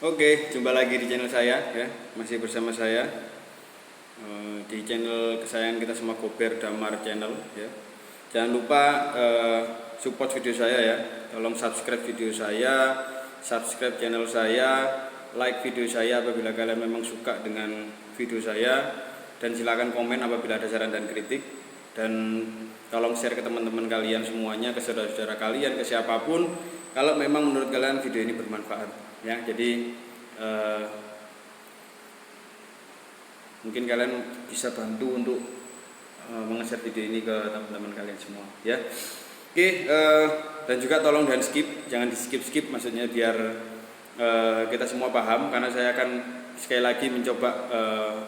Oke, jumpa lagi di channel saya ya. Masih bersama saya di channel kesayangan kita semua, Gober Damar Channel ya. Jangan lupa support video saya ya. Tolong subscribe video saya, subscribe channel saya, like video saya apabila kalian memang suka dengan video saya, dan silakan komen apabila ada saran dan kritik, dan tolong share ke teman-teman kalian semuanya, ke saudara-saudara kalian, ke siapapun kalau memang menurut kalian video ini bermanfaat ya. Jadi mungkin kalian bisa bantu untuk meng-share video ini ke teman-teman kalian semua ya. Oke, dan juga tolong dan skip, jangan di skip maksudnya, biar kita semua paham, karena saya akan sekali lagi mencoba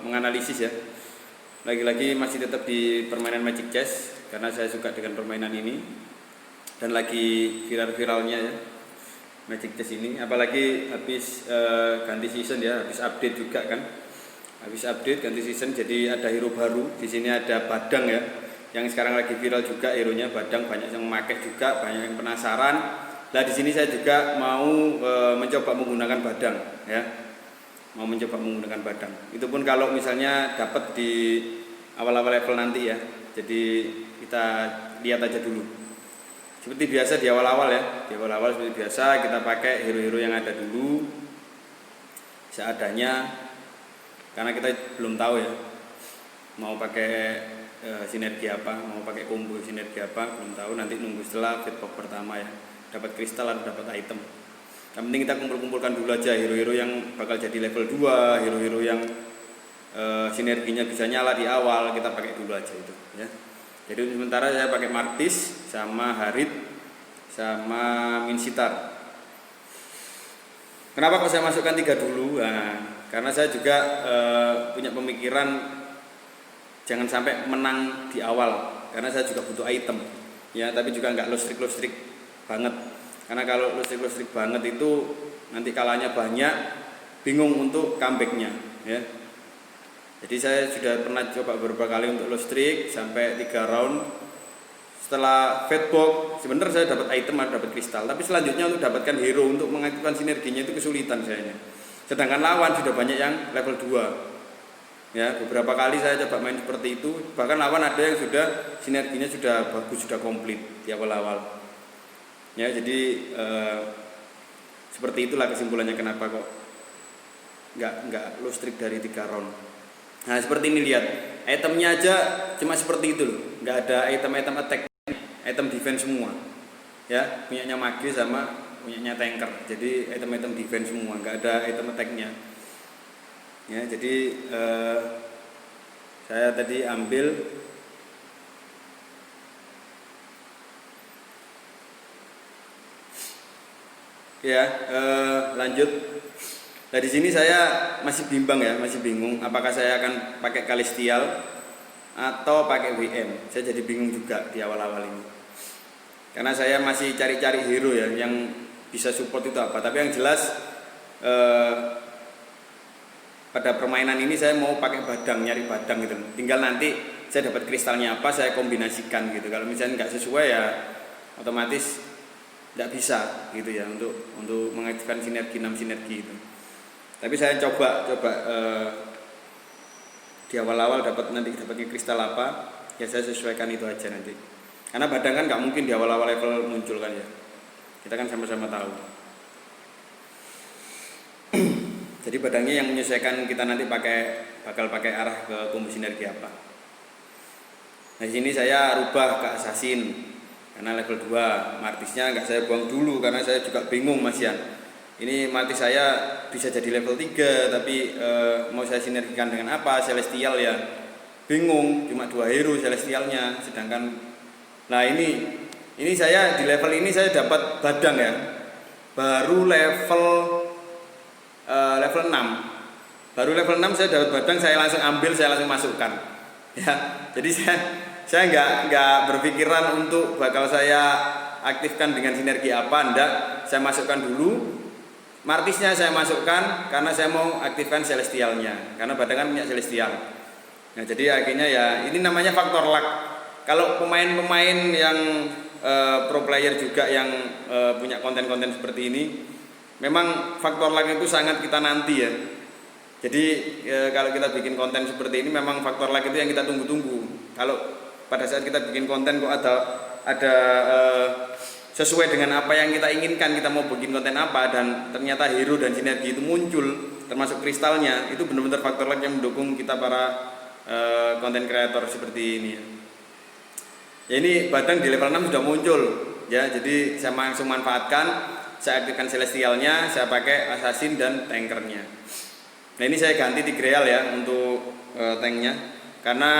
menganalisis ya. Lagi-lagi masih tetap di permainan Magic Chess karena saya suka dengan permainan ini dan lagi viral-viralnya ya Magic Chess ini, apalagi habis ganti season ya, habis update juga kan, habis update ganti season, jadi ada hero baru. Di sini ada Badang ya, yang sekarang lagi viral juga hero-nya Badang, banyak yang memakai juga, banyak yang penasaran. Nah di sini saya juga mau mencoba menggunakan Badang ya, mau mencoba menggunakan Badang. Itu pun kalau misalnya dapat di awal-awal level nanti ya. Jadi kita lihat aja dulu. Seperti biasa di awal-awal ya, di awal-awal seperti biasa kita pakai hero-hero yang ada dulu seadanya, karena kita belum tahu ya mau pakai sinergi apa, mau pakai combo sinergi apa, belum tahu. Nanti nunggu setelah fitbox pertama ya, dapat kristal atau dapat item. Yang penting kita kumpul-kumpulkan dulu aja hero-hero yang bakal jadi level 2, hero-hero yang sinerginya bisa nyala di awal, kita pakai dulu aja itu ya. Jadi sementara saya pakai Martis sama Harit sama Minsitar. Kenapa kok saya masukkan 3 dulu? Nah, karena saya juga punya pemikiran jangan sampai menang di awal, karena saya juga butuh item ya, tapi juga nggak low streak banget, karena kalau low streak banget itu nanti kalahnya banyak, bingung untuk comebacknya ya. Jadi saya sudah pernah coba beberapa kali untuk low streak sampai 3 round. Setelah fatbox sebenarnya saya dapat item atau dapat kristal, tapi selanjutnya untuk dapatkan hero untuk mengaktifkan sinerginya itu kesulitan sayanya. Sedangkan lawan sudah banyak yang level 2 ya. Beberapa kali saya coba main seperti itu, bahkan lawan ada yang sudah sinerginya sudah bagus, sudah komplit di awal-awal ya. Jadi seperti itulah kesimpulannya kenapa kok nggak low streak dari 3 round. Nah seperti ini, lihat itemnya aja cuma seperti itu loh, nggak ada item-item attack, item defense semua ya, punyanya mage sama punyanya tanker. Jadi item-item defense semua, nggak ada item attacknya ya. Jadi saya tadi ambil ya, lanjut. Nah di sini saya masih bimbang ya, masih bingung apakah saya akan pakai Kalestial atau pakai WM. Saya jadi bingung juga di awal-awal ini, karena saya masih cari-cari hero ya yang bisa support itu apa. Tapi yang jelas pada permainan ini saya mau pakai Badang, nyari Badang gitu. Tinggal nanti saya dapat kristalnya apa, saya kombinasikan gitu. Kalau misalnya nggak sesuai ya otomatis nggak bisa gitu ya, untuk mengaktifkan sinergi 6 sinergi itu. Tapi saya coba di awal-awal nanti dapatnya kristal apa ya, saya sesuaikan itu aja nanti. Karena Badang kan nggak mungkin di awal-awal level muncul kan ya, kita kan sama-sama tahu. Jadi Badangnya yang menyesuaikan kita nanti bakal pakai arah ke combo sinergi apa. Nah di sini saya rubah ke Assassin karena level 2. Martisnya nggak saya buang dulu karena saya juga bingung Mas Yan. Ini Martis saya bisa jadi level 3, tapi mau saya sinergikan dengan apa? Celestial ya, bingung, cuma 2 hero Celestialnya. Sedangkan nah ini saya di level ini saya dapat Badang ya, baru level 6. Baru level 6 saya dapat Badang, saya langsung ambil, saya langsung masukkan ya. Jadi saya nggak berpikiran untuk bakal saya aktifkan dengan sinergi apa, enggak. Saya masukkan dulu Martisnya, saya masukkan karena saya mau aktifkan Celestialnya, karena Badang kan punya Celestial. Nah jadi akhirnya ya ini namanya faktor luck. Kalau pemain-pemain yang pro player juga yang punya konten-konten seperti ini, memang faktor luck itu sangat kita nanti ya. Jadi kalau kita bikin konten seperti ini memang faktor luck itu yang kita tunggu-tunggu. Kalau pada saat kita bikin konten kok ada sesuai dengan apa yang kita inginkan, kita mau bikin konten apa, dan ternyata hero dan sinergi itu muncul, termasuk kristalnya, itu benar-benar faktor luck yang mendukung kita para konten kreator seperti ini ya. Ya ini Badang di level 6 sudah muncul ya, jadi saya langsung manfaatkan, saya aktifkan celestialnya, saya pakai assassin dan tankernya. Nah ini saya ganti Tigreal ya untuk tanknya, karena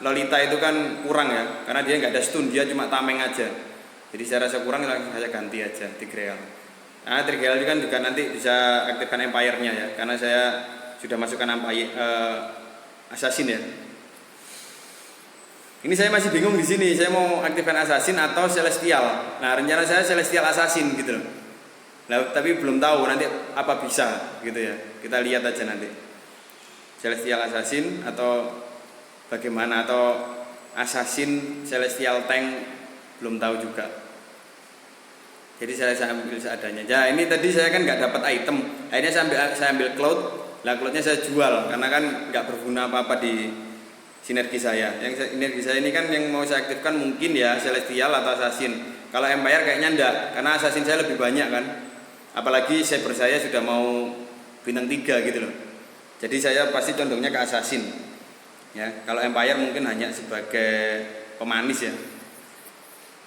Lolita itu kan kurang ya, karena dia nggak ada stun, dia cuma tameng aja. Jadi saya rasa kurang, saya ganti aja Tigreal. Nah Tigreal itu kan juga nanti bisa aktifkan Empire-nya ya, karena saya sudah masukkan Assassin ya. Ini saya masih bingung di sini, saya mau aktifkan Assassin atau Celestial. Nah rencana saya Celestial Assassin gitu loh. Nah, tapi belum tahu nanti apa bisa gitu ya. Kita lihat aja nanti. Celestial Assassin atau bagaimana, atau Assassin Celestial Tank, belum tahu juga. Jadi saya ambil seadanya. Ya ini tadi saya kan nggak dapat item, akhirnya saya ambil cloud. Lah cloudnya saya jual karena kan nggak berguna apa-apa di sinergi saya. Yang sinergi saya ini kan yang mau saya aktifkan mungkin ya Celestial atau Assassin. Kalau Empire kayaknya enggak, karena Assassin saya lebih banyak kan. Apalagi saber saya sudah mau bintang 3 gitu loh. Jadi saya pasti condongnya ke Assassin. Ya, kalau Empire mungkin hanya sebagai pemanis ya.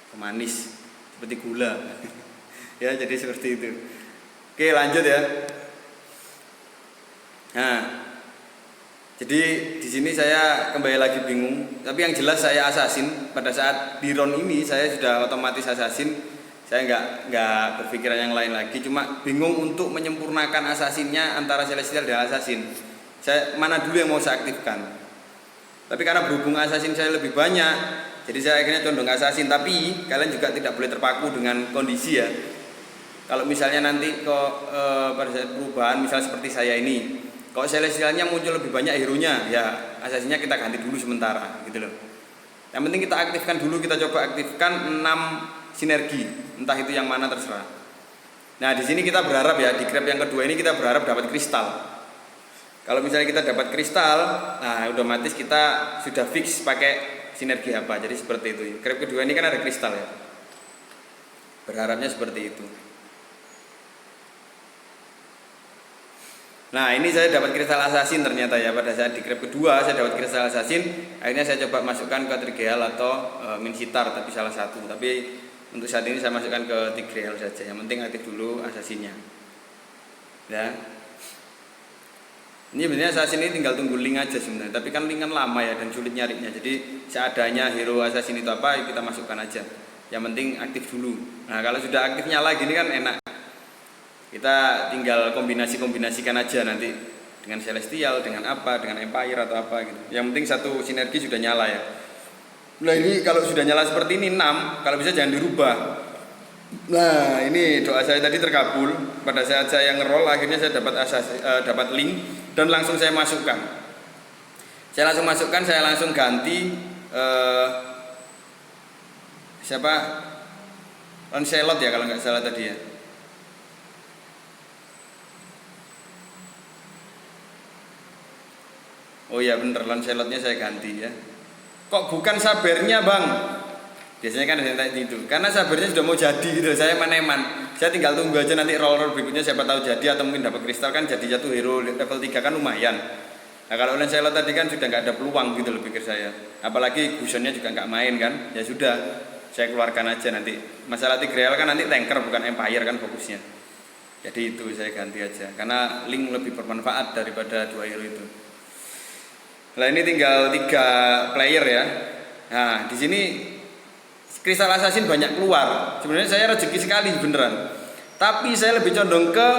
Pemanis seperti gula. Ya, jadi seperti itu. Oke, lanjut ya. Nah, jadi di sini saya kembali lagi bingung. Tapi yang jelas saya Assassin. Pada saat di round ini saya sudah otomatis Assassin. Saya nggak berpikiran yang lain lagi. Cuma bingung untuk menyempurnakan Assassinnya antara Celestial dan Assassin. Saya mana dulu yang mau saya aktifkan. Tapi karena berhubung Assassin saya lebih banyak, jadi saya akhirnya condong Assassin. Tapi kalian juga tidak boleh terpaku dengan kondisi ya. Kalau misalnya nanti pada saat perubahan, misalnya seperti saya ini, kalau Celestialnya muncul lebih banyak hero-nya, ya Assassinnya kita ganti dulu sementara gitu loh. Yang penting kita aktifkan dulu, kita coba aktifkan 6 sinergi, entah itu yang mana terserah. Nah di sini kita berharap ya, di grab yang kedua ini kita berharap dapat kristal. Kalau misalnya kita dapat kristal, nah otomatis kita sudah fix pakai sinergi apa. Jadi seperti itu. Grab kedua ini kan ada kristal ya. Berharapnya seperti itu. Nah ini saya dapat kristal assassin ternyata ya. Pada saat di grab kedua saya dapat kristal assassin. Akhirnya saya coba masukkan ke Tigreal atau Minsitar, tapi salah satu. Tapi untuk saat ini saya masukkan ke Tigreal saja. Yang penting aktif dulu assassinnya. Ya. Ini sebenarnya assassin ini tinggal tunggu link aja sebenarnya. Tapi kan link kan lama ya dan sulit nyarinya. Jadi seadanya hero assassin itu apa kita masukkan aja. Yang penting aktif dulu. Nah kalau sudah aktif nyala gini kan enak. Kita tinggal kombinasikan aja nanti dengan Celestial, dengan apa, dengan Empire atau apa gitu. Yang penting satu sinergi sudah nyala ya. Nah ini kalau sudah nyala seperti ini 6, kalau bisa jangan dirubah. Nah ini doa saya tadi terkabul. Pada saat saya ngerol akhirnya saya dapat link dan langsung saya masukkan. Saya langsung ganti siapa? Lancelot ya kalau nggak salah tadi ya. Oh iya bener, Lancelotnya saya ganti ya. Kok bukan sabernya bang? Biasanya kan ada yang kayak gitu. Karena sabernya sudah mau jadi gitu. Saya maneman. Saya tinggal tunggu aja nanti roller berikutnya siapa tahu jadi atau mungkin dapat kristal kan jadi jatuh hero level 3 kan lumayan. Nah kalau Lancelot tadi kan sudah nggak ada peluang gitu loh pikir saya. Apalagi Gusionnya juga nggak main kan. Ya sudah, saya keluarkan aja nanti. Masalah Tigreal kan nanti tanker bukan Empire kan fokusnya. Jadi itu saya ganti aja. Karena link lebih bermanfaat daripada 2 hero itu. Nah ini tinggal 3 player ya. Nah di sini kristal assassin banyak keluar. Sebenarnya saya rezeki sekali beneran. Tapi saya lebih condong ke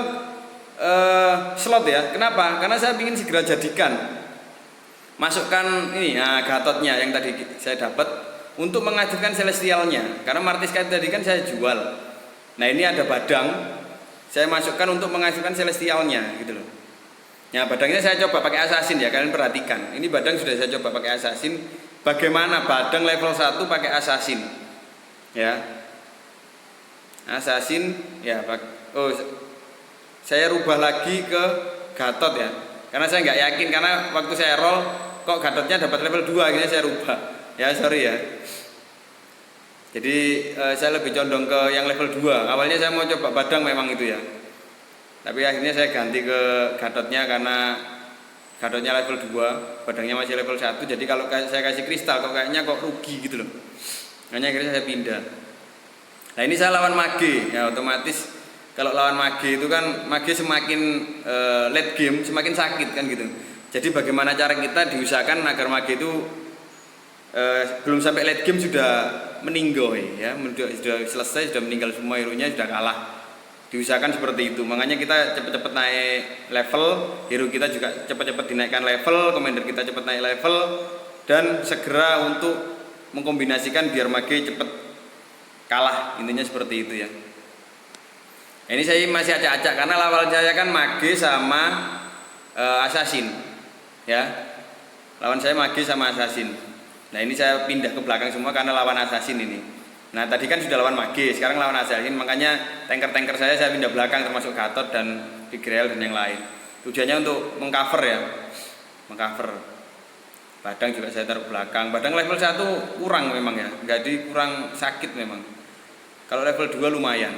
slot ya. Kenapa? Karena saya ingin segera jadikan. Masukkan ini Gatotnya yang tadi saya dapat untuk mengaktifkan Celestialnya. Karena Martis tadi kan saya jual. Nah ini ada Badang. Saya masukkan untuk mengaktifkan Celestialnya gitu loh. Nah Badangnya saya coba pakai assassin ya, kalian perhatikan. Ini Badang sudah saya coba pakai assassin. Bagaimana Badang level 1 pakai assassin? Ya. Assassin ya saya rubah lagi ke Gatot ya. Karena saya nggak yakin, karena waktu saya roll kok Gatotnya dapat level 2, akhirnya saya rubah. Ya sorry ya. Jadi saya lebih condong ke yang level 2. Awalnya saya mau coba Badang memang itu ya. Tapi akhirnya saya ganti ke Gatotnya karena Gatotnya level 2, Badangnya masih level 1. Jadi kalau saya kasih kristal kok kayaknya kok rugi gitu loh. Makanya akhirnya saya pindah. Nah ini saya lawan mage, ya otomatis kalau lawan mage itu kan mage semakin late game semakin sakit kan gitu. Jadi bagaimana cara kita diusahakan agar mage itu belum sampai late game sudah meninggal ya, sudah selesai, sudah meninggal semua hero-nya, sudah kalah. Diusahakan seperti itu. Makanya kita cepat-cepat naik level, hero kita juga cepat-cepat dinaikkan level, commander kita cepat naik level, dan segera untuk mengkombinasikan biar mage cepat kalah, intinya seperti itu ya. Ini saya masih acak-acak karena lawan saya kan mage sama assassin ya. Lawan saya mage sama assassin. Nah ini saya pindah ke belakang semua karena lawan assassin ini. Nah tadi kan sudah lawan mage, sekarang lawan assassin, makanya tanker-tanker saya pindah belakang termasuk Gatot dan Tigreal dan yang lain. Tujuannya untuk mengcover ya, mengcover. Badang juga saya taruh belakang. Badang level 1 kurang memang ya, jadi kurang sakit memang. Kalau level 2 lumayan.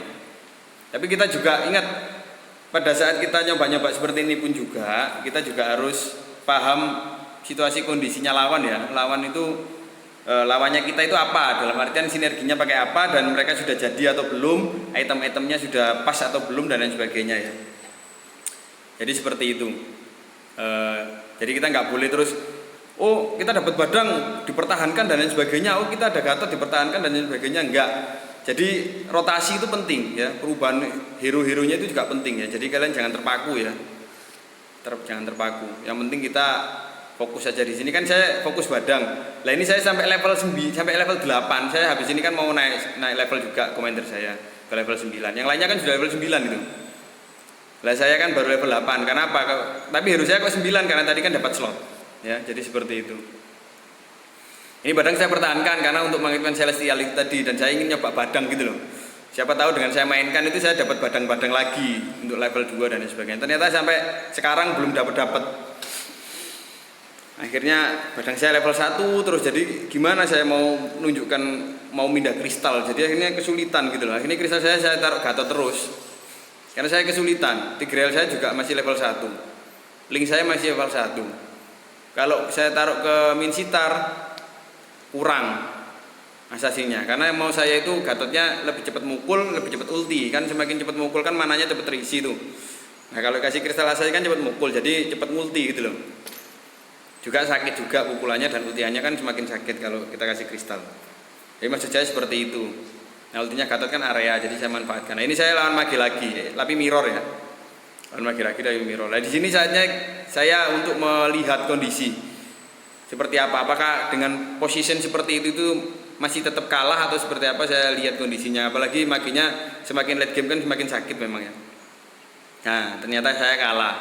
Tapi kita juga ingat, pada saat kita nyoba-nyoba seperti ini pun juga, kita juga harus paham situasi kondisinya lawan ya. Lawan itu lawannya kita itu apa, dalam artian sinerginya pakai apa, dan mereka sudah jadi atau belum, item-itemnya sudah pas atau belum, dan lain sebagainya ya. Jadi seperti itu. Jadi kita nggak boleh terus oh kita dapat Badang dipertahankan dan lain sebagainya, oh kita ada Gatot dipertahankan dan lain sebagainya, enggak. Jadi rotasi itu penting ya, perubahan hero-heronya itu juga penting ya. Jadi kalian jangan terpaku ya, jangan terpaku. Yang penting kita fokus saja di sini. Kan saya fokus Badang. Lah ini saya sampai level 9, sampai level 8. Saya habis ini kan mau naik level juga commander saya ke level 9. Yang lainnya kan sudah level 9 gitu. Lah saya kan baru level 8. Kenapa? Tapi hero saya kok 9 karena tadi kan dapat slot. Ya, jadi seperti itu. Ini Badang saya pertahankan karena untuk mengaktifkan Celestial itu tadi, dan saya ingin nyoba Badang gitu loh. Siapa tahu dengan saya mainkan itu saya dapat Badang-Badang lagi untuk level 2 dan sebagainya. Ternyata sampai sekarang belum dapat. Akhirnya Badang saya level 1 terus, jadi gimana saya mau menunjukkan mau pindah kristal. Jadi akhirnya kesulitan gitu loh. Akhirnya kristal saya taruh Gatot terus. Karena saya kesulitan. Tigreal saya juga masih level 1. Link saya masih level 1. Kalau saya taruh ke Minsitar kurang asasinya, karena mau saya itu Gatotnya lebih cepat mukul, lebih cepat ulti. Kan semakin cepat mukul kan mananya cepat terisi tuh. Nah kalau kasih kristal asasi kan cepat mukul, jadi cepat multi gitu loh. Juga sakit juga pukulannya dan ultiannya kan semakin sakit kalau kita kasih kristal. Jadi maksud saya seperti itu. Nah ultinya Gatot kan area, jadi saya manfaatkan. Nah ini saya lawan mage lagi, tapi mirror ya. Lagi dari mirror. Nah di sini saatnya saya untuk melihat kondisi seperti apa. Apakah dengan position seperti itu masih tetap kalah atau seperti apa? Saya lihat kondisinya. Apalagi magenya semakin late game kan semakin sakit memang ya. Nah ternyata saya kalah.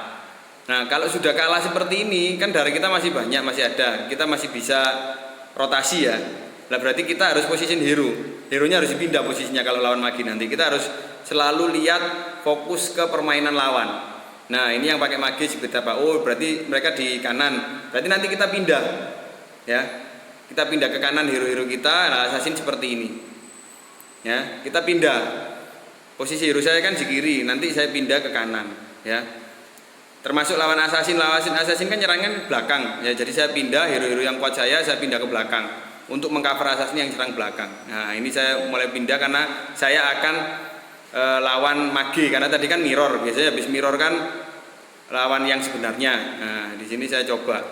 Nah kalau sudah kalah seperti ini kan darah kita masih banyak, masih ada. Kita masih bisa rotasi ya. Nah berarti kita harus position hero. Hero-nya harus dipindah posisinya kalau lawan mage nanti. Kita harus selalu lihat fokus ke permainan lawan. Nah ini yang pakai mage seperti apa? Oh berarti mereka di kanan. Berarti nanti kita pindah, ya. Kita pindah ke kanan hero-hero kita. Nah assassin seperti ini, ya. Kita pindah. Posisi hero saya kan di kiri. Nanti saya pindah ke kanan, ya. Termasuk lawan assassin kan nyerangnya belakang, ya. Jadi saya pindah hero-hero yang kuat saya pindah ke belakang untuk mengcover assassin yang serang belakang. Nah ini saya mulai pindah karena saya akan lawan mage, karena tadi kan mirror, biasanya habis mirror kan lawan yang sebenarnya. Nah di sini saya coba,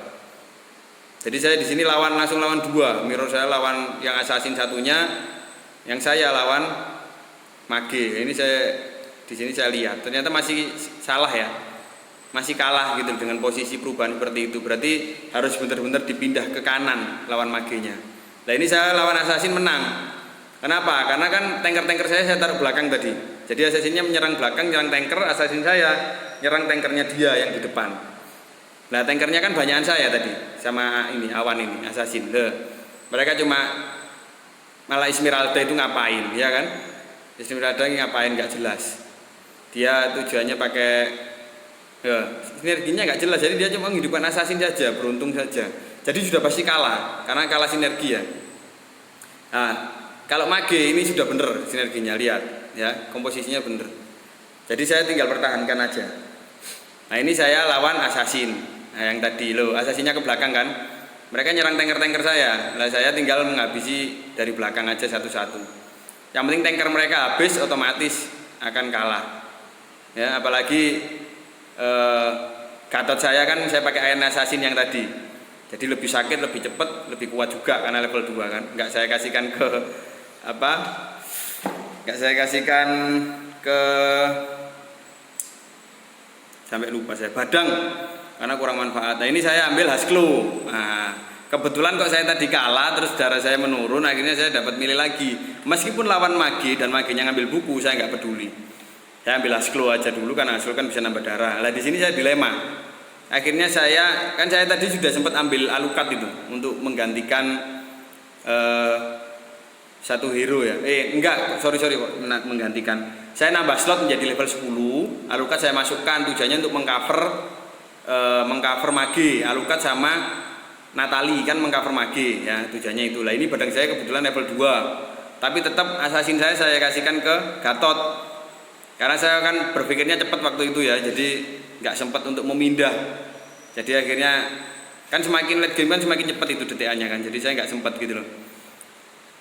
jadi saya di sini langsung lawan 2 mirror, saya lawan yang assassin satunya, yang saya lawan mage. Ini saya di sini saya lihat ternyata masih salah ya, masih kalah gitu dengan posisi perubahan seperti itu. Berarti harus benar-benar dipindah ke kanan lawan magenya. Nah ini saya lawan assassin menang. Kenapa? Karena kan tanker-tanker saya taruh belakang tadi. Jadi assassinnya menyerang belakang, nyerang tanker, assassin saya nyerang tankernya dia yang di depan. Nah tankernya kan banyakan saya tadi sama ini awan ini assassin. Mereka cuma malah Esmeralda itu ngapain, ya kan? Esmeralda ngapain nggak jelas. Dia tujuannya pakai ya, sinerginya nggak jelas, jadi dia cuma menghidupkan assassin saja, beruntung saja. Jadi sudah pasti kalah, karena kalah sinergi ya. Nah, kalau mage ini sudah bener sinerginya, lihat ya, komposisinya bener. Jadi saya tinggal pertahankan aja. Nah ini saya lawan assassin. Nah yang tadi loh, assassinnya ke belakang kan. Mereka nyerang tanker-tanker saya. Nah saya tinggal menghabisi dari belakang aja satu-satu. Yang penting tanker mereka habis, otomatis akan kalah. Ya apalagi Gatot saya kan saya pakai Iron Assassin yang tadi. Jadi lebih sakit, lebih cepat, lebih kuat juga karena level 2 kan. Enggak saya kasihkan ke apa? Enggak saya kasihkan ke sampai lupa saya badang karena kurang manfaat. Nah ini saya ambil Haskell. Nah, kebetulan kok saya tadi kalah terus darah saya menurun, akhirnya saya dapat milih lagi. Meskipun lawan mage dan magenya ngambil buku, saya nggak peduli. Saya ambil Haskell aja dulu karena Haskell kan bisa nambah darah. Nah di sini saya dilema. Akhirnya saya tadi sudah sempat ambil Alucard itu untuk menggantikan satu hero ya. Sorry kok menggantikan. Saya nambah slot menjadi level 10. Alucard saya masukkan tujuannya untuk mengcover mage. Alucard sama Natali kan mengcover mage ya, tujuannya itu. Lah ini badang saya kebetulan level 2. Tapi tetap assassin saya kasihkan ke Gatot. Karena saya kan berpikirnya cepat waktu itu ya, jadi nggak sempat untuk memindah. Jadi akhirnya kan semakin late game kan semakin cepat itu detik-nya kan, jadi saya nggak sempat gitu loh.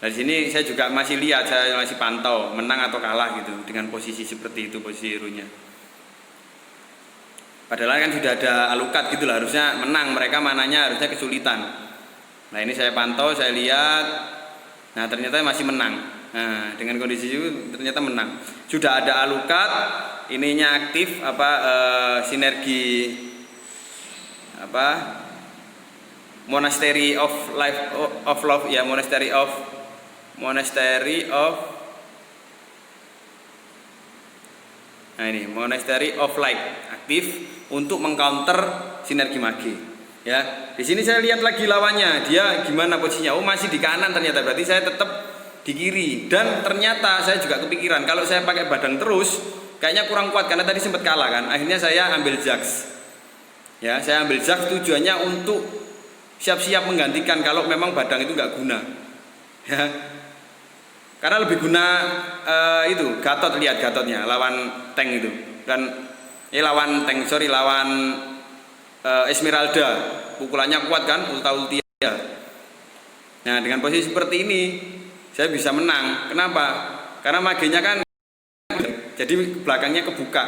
Dari sini saya juga masih lihat, saya masih pantau menang atau kalah gitu dengan posisi seperti itu, posisi hero-nya. Padahal kan sudah ada Alucard gitu lah, harusnya menang, mereka mananya harusnya kesulitan. Nah ini saya pantau, saya lihat, nah ternyata masih menang. Nah, dengan kondisi itu ternyata menang. Sudah ada Alucard, ininya aktif sinergi Monastery of Love ya, Monastery of Light aktif untuk mengcounter sinergi mage. Ya, di sini saya lihat lagi lawannya, dia gimana posisinya? Oh, masih di kanan ternyata, berarti saya tetap di kiri. Dan ternyata saya juga kepikiran kalau saya pakai badang terus kayaknya kurang kuat karena tadi sempat kalah kan. Akhirnya saya ambil Jax. Ya, saya ambil Jax tujuannya untuk siap-siap menggantikan kalau memang badang itu nggak guna. Ya. Karena lebih guna itu Gatot, lihat Gatotnya lawan tank itu. Dan lawan Esmeralda. Pukulannya kuat kan, ulti ya. Nah, dengan posisi seperti ini saya bisa menang. Kenapa? Karena magenya kan jadi belakangnya kebuka.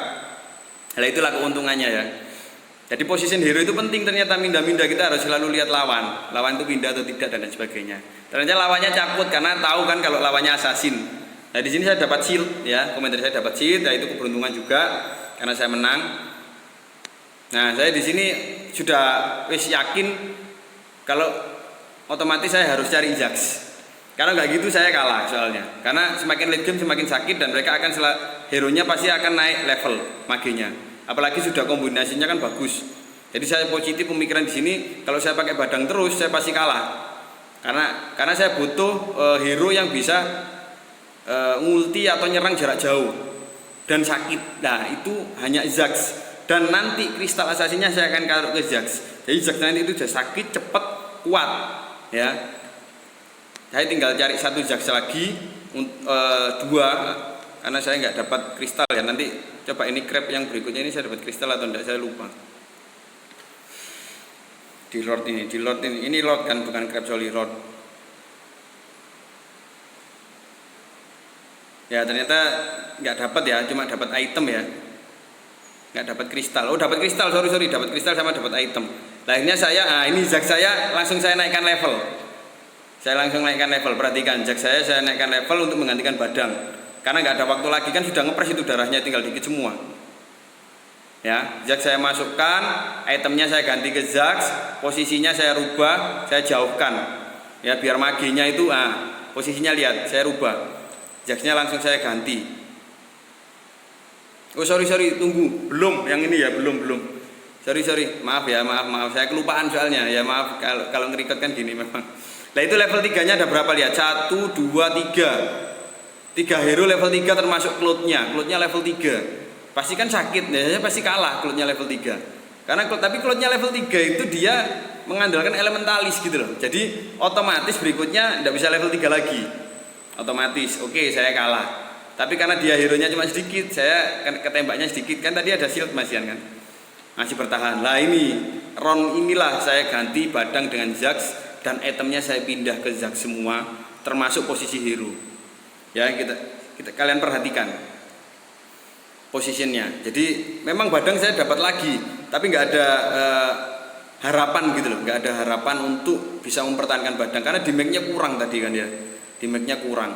Nah itulah keuntungannya ya. Jadi position hero itu penting ternyata, minda-minda kita harus selalu lihat lawan itu pindah atau tidak dan lain sebagainya. Ternyata lawannya cakut karena tahu kan kalau lawannya assassin. Nah di sini saya dapat shield ya, komentar saya dapat shield, nah itu keberuntungan juga karena saya menang. Nah saya di sini sudah yakin kalau otomatis saya harus cari Jax. Karena nggak gitu saya kalah soalnya. Karena semakin late game semakin sakit dan mereka akan hero-nya pasti akan naik level magenya. Apalagi sudah kombinasinya kan bagus. Jadi saya positif pemikiran di sini, kalau saya pakai badang terus saya pasti kalah. Karena saya butuh hero yang bisa ngulti atau nyerang jarak jauh dan sakit. Nah, itu hanya Jax. Dan nanti kristal asasinya saya akan taruh ke Jax. Jadi Jax nanti itu sudah sakit, cepat, kuat, ya. Saya tinggal cari satu Jax lagi, 2 karena saya nggak dapat kristal ya. Nanti coba ini crab yang berikutnya ini saya dapat kristal atau enggak, saya lupa. Di Lord ini Lord kan, bukan crab Solid Lord. Ya ternyata nggak dapat ya, cuma dapat item ya, nggak dapat kristal. Oh dapat kristal, sorry dapat kristal sama dapat item. Nah akhirnya ini Jax saya langsung saya naikkan level. Saya langsung naikkan level, perhatikan Jax saya naikkan level untuk menggantikan badang. Karena nggak ada waktu lagi kan, sudah ngepres itu darahnya tinggal dikit semua. Ya, Jax saya masukkan, itemnya saya ganti ke Jax, posisinya saya rubah, saya jauhkan. Ya, biar magenya itu posisinya lihat, saya rubah. Jaxnya langsung saya ganti. Oh sorry tunggu, belum yang ini ya, belum. Sorry, maaf saya kelupaan soalnya ya, maaf kalau ngerikot kan gini memang. Nah itu level 3 nya ada berapa, lihat 1, 2, 3 hero level 3 termasuk Cloud-nya level 3. pasti kan sakit ya, saya pasti kalah klotnya level 3. Karena tapi klotnya level 3 itu dia mengandalkan elementalis gitu loh. Jadi otomatis berikutnya tidak bisa level 3 lagi. Otomatis, oke saya kalah. Tapi karena dia hero-nya cuma sedikit, saya ketembaknya sedikit. Kan tadi ada shield Mas Yan kan. Masih bertahan. Lah ini round inilah saya ganti Badang dengan Zax dan itemnya saya pindah ke Zax semua, termasuk posisi hero. Ya, kita kalian perhatikan posisinya. Jadi memang Badang saya dapat lagi, tapi nggak ada harapan gitu loh, nggak ada harapan untuk bisa mempertahankan Badang karena damage-nya kurang tadi kan ya. Damage-nya kurang.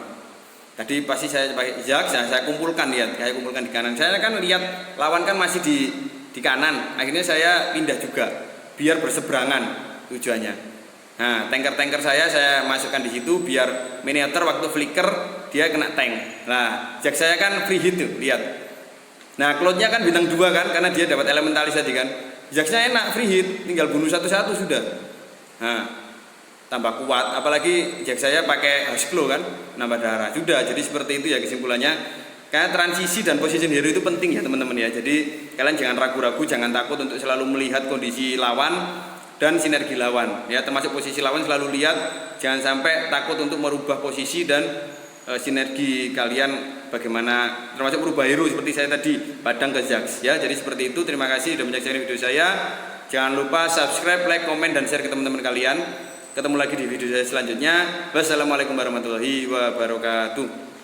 Tadi pasti saya pakai Zax, saya kumpulkan lihat, saya kumpulkan di kanan. Saya kan lihat lawan kan masih di kanan. Akhirnya saya pindah juga biar berseberangan tujuannya. Nah, tanker saya masukkan di situ biar miniatur waktu flicker dia kena tank. Nah, Zax saya kan free hit tuh, lihat. Nah, cloud-nya kan bintang 2 kan karena dia dapat elementalis tadi kan. Zax-nya enak free hit, tinggal bunuh satu-satu sudah. Nah, tambah kuat, apalagi Zax saya pakai house glow kan, nambah darah. Sudah, jadi seperti itu ya kesimpulannya. Karena transisi dan position hero itu penting ya teman-teman ya. Jadi kalian jangan ragu-ragu, jangan takut untuk selalu melihat kondisi lawan dan sinergi lawan. Ya, termasuk posisi lawan selalu lihat, jangan sampai takut untuk merubah posisi dan sinergi kalian bagaimana, termasuk merubah hero seperti saya tadi, Badang ke Zax. Ya, jadi seperti itu. Terima kasih sudah menyaksikan video saya. Jangan lupa subscribe, like, komen dan share ke teman-teman kalian. Ketemu lagi di video saya selanjutnya. Wassalamualaikum warahmatullahi wabarakatuh.